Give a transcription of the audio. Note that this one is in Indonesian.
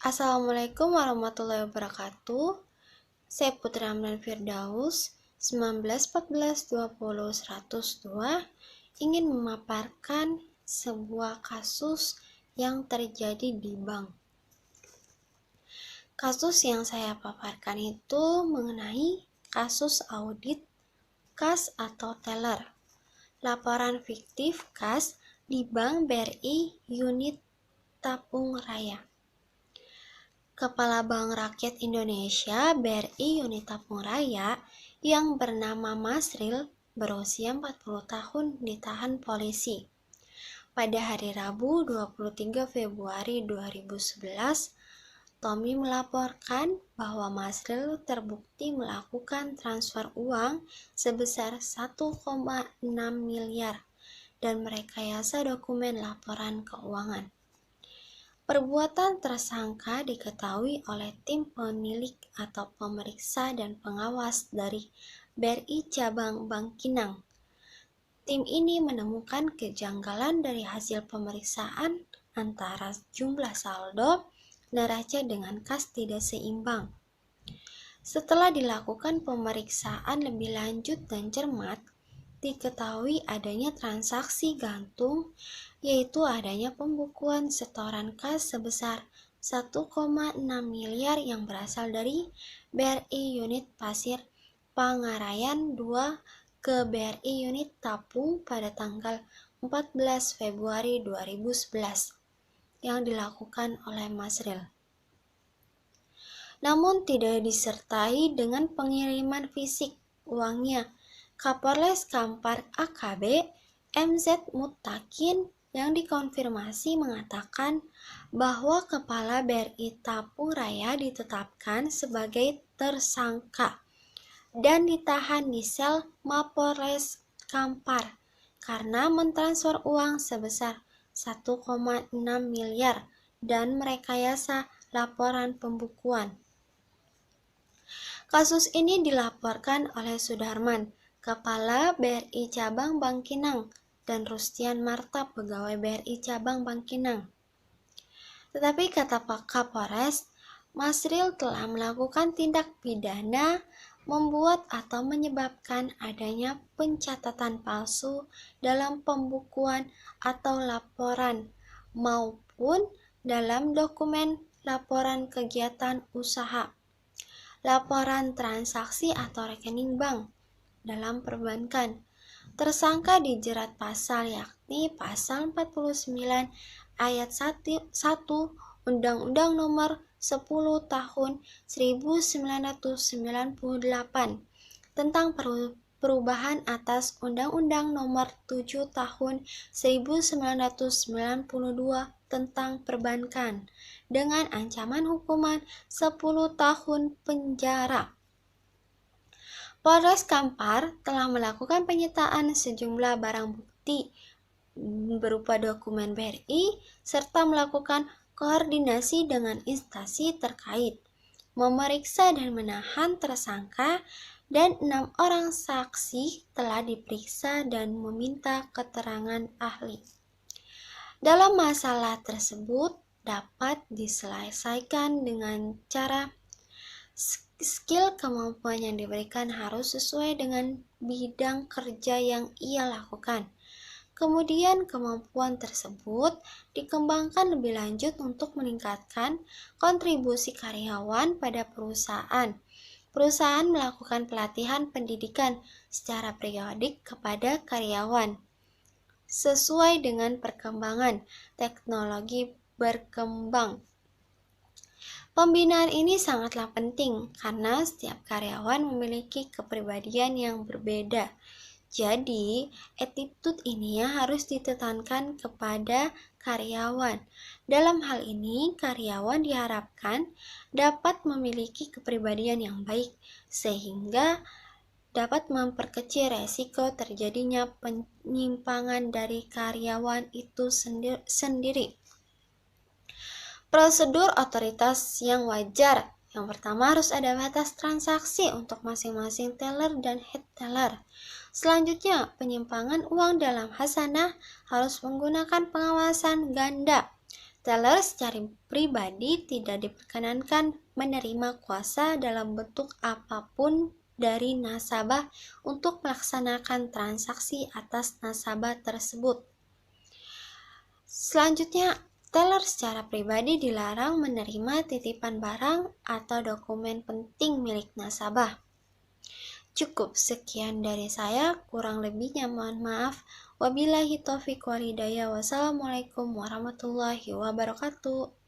Assalamualaikum warahmatullahi wabarakatuh. Saya Putri Amran Firdaus, 1914-20-102, ingin memaparkan sebuah kasus yang terjadi di bank. Kasus yang saya paparkan itu mengenai kasus audit kas atau teller. Laporan fiktif kas di Bank BRI Unit Tapung Raya. Kepala Bank Rakyat Indonesia BRI Unit Tapung Raya yang bernama Masril berusia 40 tahun ditahan polisi. Pada hari Rabu 23 Februari 2011, Tommy melaporkan bahwa Masril terbukti melakukan transfer uang sebesar 1,6 miliar dan merekayasa dokumen laporan keuangan. Perbuatan tersangka diketahui oleh tim penilik atau pemeriksa dan pengawas dari BRI Cabang Bangkinang. Tim ini menemukan kejanggalan dari hasil pemeriksaan antara jumlah saldo neraca dengan kas tidak seimbang. Setelah dilakukan pemeriksaan lebih lanjut dan cermat, diketahui adanya transaksi gantung, yaitu adanya pembukuan setoran kas sebesar 1,6 miliar yang berasal dari BRI Unit Pasir Pangarayan 2 ke BRI Unit Tapung pada tanggal 14 Februari 2011 yang dilakukan oleh Masril. Namun tidak disertai dengan pengiriman fisik uangnya. Kapolres Kampar AKB MZ Mutakin yang dikonfirmasi mengatakan bahwa Kepala BRI Tapung Raya ditetapkan sebagai tersangka dan ditahan di sel Mapolres Kampar karena mentransfer uang sebesar 1,6 miliar dan merekayasa laporan pembukuan. Kasus ini dilaporkan oleh Sudarman, Kepala BRI Cabang Bangkinang, dan Rustian Marta, pegawai BRI Cabang Bangkinang. Tetapi kata Pak Kapolres, Masril telah melakukan tindak pidana membuat atau menyebabkan adanya pencatatan palsu dalam pembukuan atau laporan maupun dalam dokumen laporan kegiatan usaha, laporan transaksi atau rekening bank dalam perbankan. Tersangka dijerat pasal yakni pasal 49 ayat 1 Undang-Undang Nomor 10 Tahun 1998 tentang perubahan atas Undang-Undang Nomor 7 Tahun 1992 tentang perbankan dengan ancaman hukuman 10 tahun penjara. Polres Kampar telah melakukan penyitaan sejumlah barang bukti berupa dokumen BRI serta melakukan koordinasi dengan instansi terkait, memeriksa dan menahan tersangka, dan 6 orang saksi telah diperiksa dan meminta keterangan ahli. Dalam masalah tersebut dapat diselesaikan dengan cara skill kemampuan yang diberikan harus sesuai dengan bidang kerja yang ia lakukan. Kemudian kemampuan tersebut dikembangkan lebih lanjut untuk meningkatkan kontribusi karyawan pada perusahaan. Perusahaan melakukan pelatihan pendidikan secara periodik kepada karyawan sesuai dengan perkembangan teknologi berkembang. Pembinaan ini sangatlah penting karena setiap karyawan memiliki kepribadian yang berbeda. Jadi, attitude ini harus ditekankan kepada karyawan. Dalam hal ini, karyawan diharapkan dapat memiliki kepribadian yang baik sehingga dapat memperkecil resiko terjadinya penyimpangan dari karyawan itu sendiri. Prosedur otoritas yang wajar. Yang pertama, harus ada batas transaksi untuk masing-masing teller dan head teller. Selanjutnya, penyimpangan uang dalam hasanah harus menggunakan pengawasan ganda. Teller secara pribadi tidak diperkenankan menerima kuasa dalam bentuk apapun dari nasabah untuk melaksanakan transaksi atas nasabah tersebut. Selanjutnya, teller secara pribadi dilarang menerima titipan barang atau dokumen penting milik nasabah. Cukup sekian dari saya, kurang lebihnya mohon maaf. Wabillahi taufiq wal hidayah. Wassalamualaikum warahmatullahi wabarakatuh.